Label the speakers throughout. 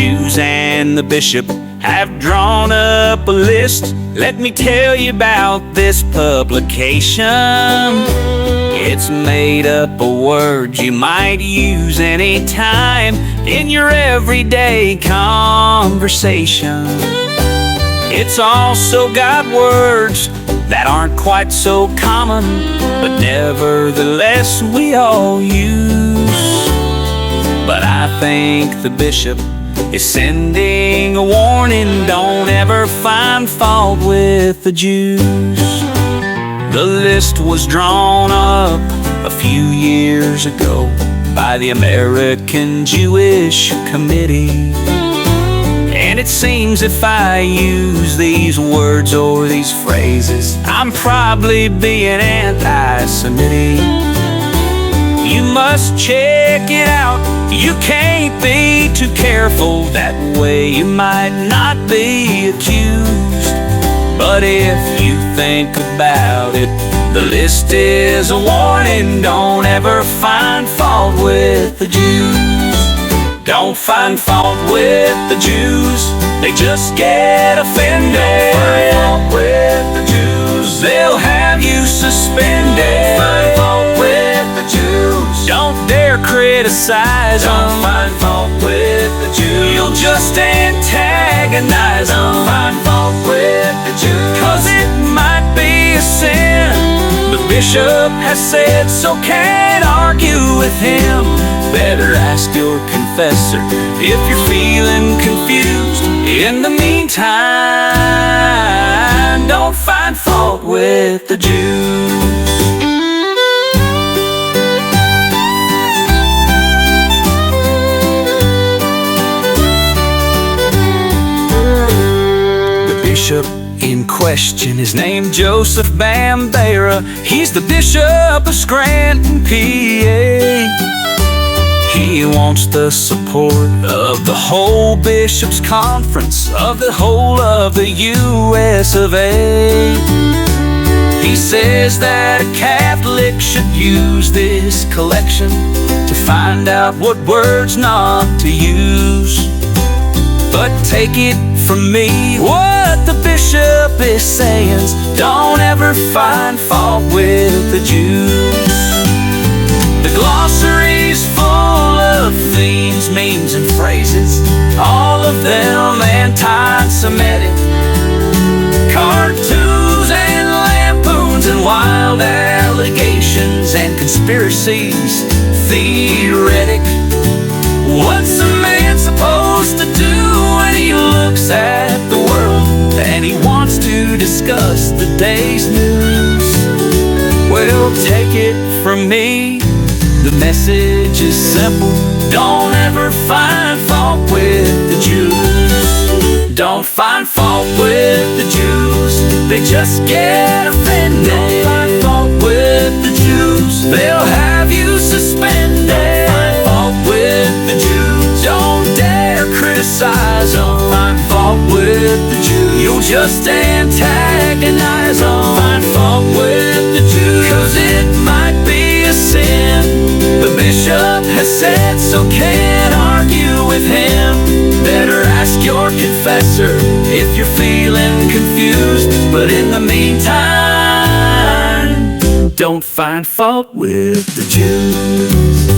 Speaker 1: Jews and the bishop have drawn up a list. Let me tell you about this publication. It's made up of words you might use anytime in your everyday conversation. It's also got words that aren't quite so common, but nevertheless we all use. But I think the bishop is sending a warning: don't ever find fault with the Jews. The list was drawn up a few years ago by the American Jewish Committee. And it seems if I use these words or these phrases, I'm probably being anti-Semitic. You must check it out, you can't be too careful, that way you might not be accused. But if you think about it, the list is a warning: don't ever find fault with the Jews. Don't find fault with the Jews, they just get offended. Don't find fault with the Jews, they'll have you suspended. Don't find fault with the Jews, don't dare criticize them. Don't find fault with the Jews, you'll just antagonize them. Don't find fault with the Jews, 'cause it might be a sin. The bishop has said so, can't argue with him. Better ask your confessor if you're feeling confused. In the meantime, don't find fault with the Jews. The bishop in question is named Joseph Bambera. He's the bishop of Scranton, PA. He wants the support of the whole bishops' conference, of the whole of the US of A. He says that a Catholic should use this collection to find out what words not to use. But take it from me, what the bishop is saying is, don't ever find fault with the Jews. The glossary's full of themes, memes, and phrases, all of them anti-Semitic. Cartoons and lampoons and wild allegations and conspiracies, theoretic. What's a man supposed to do when he looks at the world and he wants to discuss the day's news? Well, take it from me, the message is simple: don't ever find fault with the Jews. Don't find fault with the Jews, they just get offended. Don't find fault with the Jews, they'll have you suspended. Don't find fault with the Jews, don't dare criticize them. Don't find fault with the Jews, you'll just antagonize them. Don't find fault with the Jews, 'cause it might be a sin. The bishop has said so, can't argue with him. Better ask your confessor if you're feeling confused. But in the meantime, don't find fault with the Jews.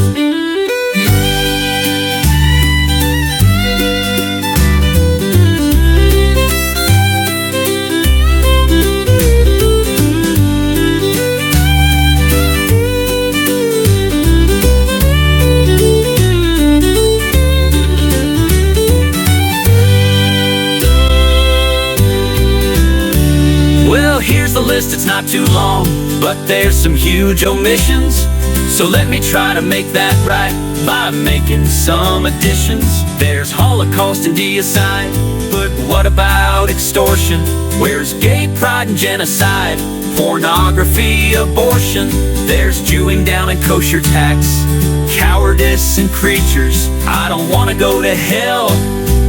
Speaker 1: Here's the list, it's not too long, but there's some huge omissions. So let me try to make that right by making some additions. There's Holocaust and deicide, but what about extortion? Where's gay pride and genocide? Pornography, abortion. There's Jewing down and kosher tax, cowardice and creatures. I don't want to go to hell.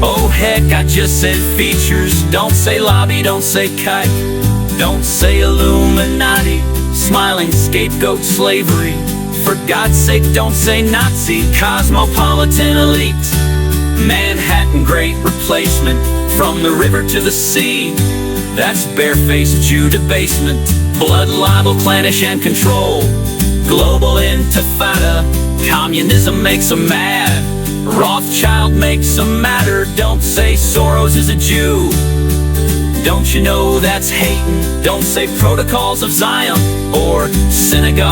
Speaker 1: Oh heck, I just said features. Don't say lobby, don't say kite, don't say Illuminati, smiling scapegoat slavery. For God's sake, don't say Nazi, cosmopolitan elite. Manhattan, great replacement. From the river to the sea, that's barefaced Jew debasement. Blood libel, clannish and control. Global intifada, communism makes 'em mad. Rothschild makes 'em matter. Don't say Soros is a Jew. Don't you know that's hating? Don't say protocols of Zion or synagogue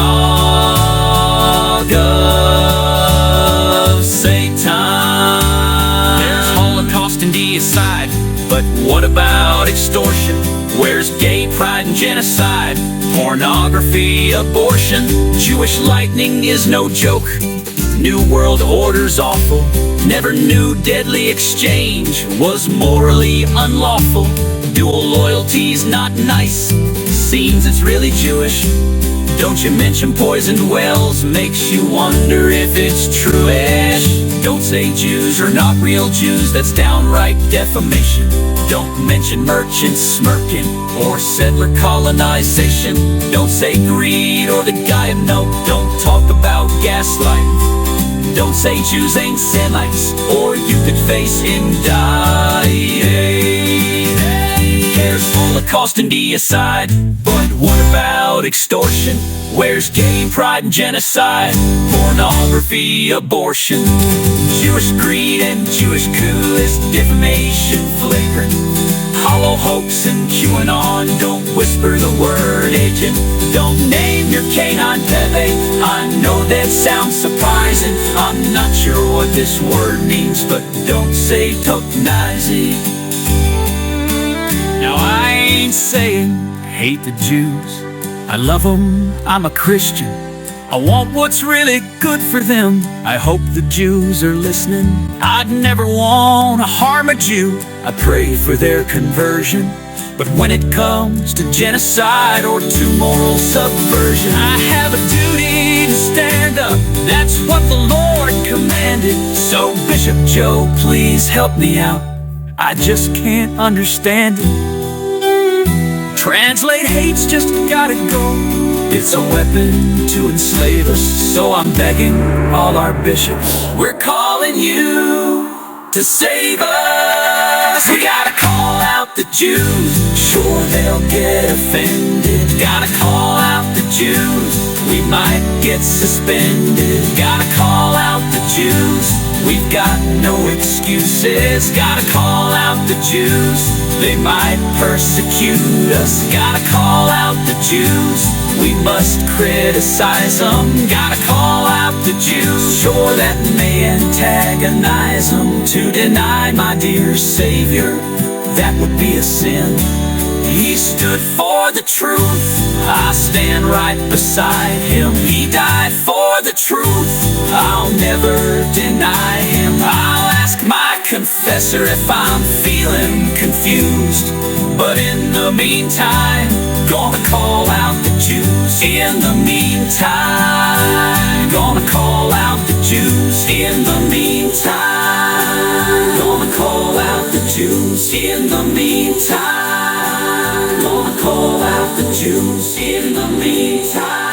Speaker 1: of Satan. There's Holocaust and deicide, but what about extortion? Where's gay pride and genocide? Pornography, abortion. Jewish lightning is no joke. New world order's awful. Never knew deadly exchange was morally unlawful. Dual loyalty's not nice. Seems it's really Jewish. Don't you mention poisoned wells, makes you wonder if it's true-ish. Don't say Jews are not real Jews, that's downright defamation. Don't mention merchants smirking or settler colonization. Don't say greed or the guy of no. Don't talk about gaslighting. Don't say Jews ain't Semites, or you could face indictment. There's Holocaust and deicide, but what about extortion? Where's gay pride and genocide? Pornography, abortion. Jewish greed and Jewish coup is defamation flagrant. Hollow hoax and QAnon, don't whisper the word agent. Don't name your canine Pepe, I know that sounds surprising. I'm not sure what this word means, but don't say Toknazi. Now I ain't saying hate the Jews. I love them, I'm a Christian. I want what's really good for them. I hope the Jews are listening. I'd never want to harm a Jew. I pray for their conversion. But when it comes to genocide or to moral subversion, I have a duty to stand up. That's what the Lord commanded. So Bishop Joe, please help me out. I just can't understand it. Translate hate's just gotta go. It's a weapon to enslave us. So I'm begging all our bishops, we're calling you to save us. We gotta call out the Jews, sure they'll get offended. Gotta call out the Jews, we might get suspended. Gotta call out the Jews, we've got no excuses. Gotta call out the Jews, they might persecute us. Gotta call out the Jews, we must criticize them. Gotta call out the Jews, sure that may antagonize them. To deny my dear Savior, that would be a sin. He stood for the truth, I stand right beside him. He died for the truth, I'll never deny him. I'll ask my confessor if I'm feeling confused, but in the meantime, gonna call out the Jews. In the meantime, gonna call out the Jews. In the meantime, gonna call out the Jews. In the meantime, gonna call out the Jews. In the meantime.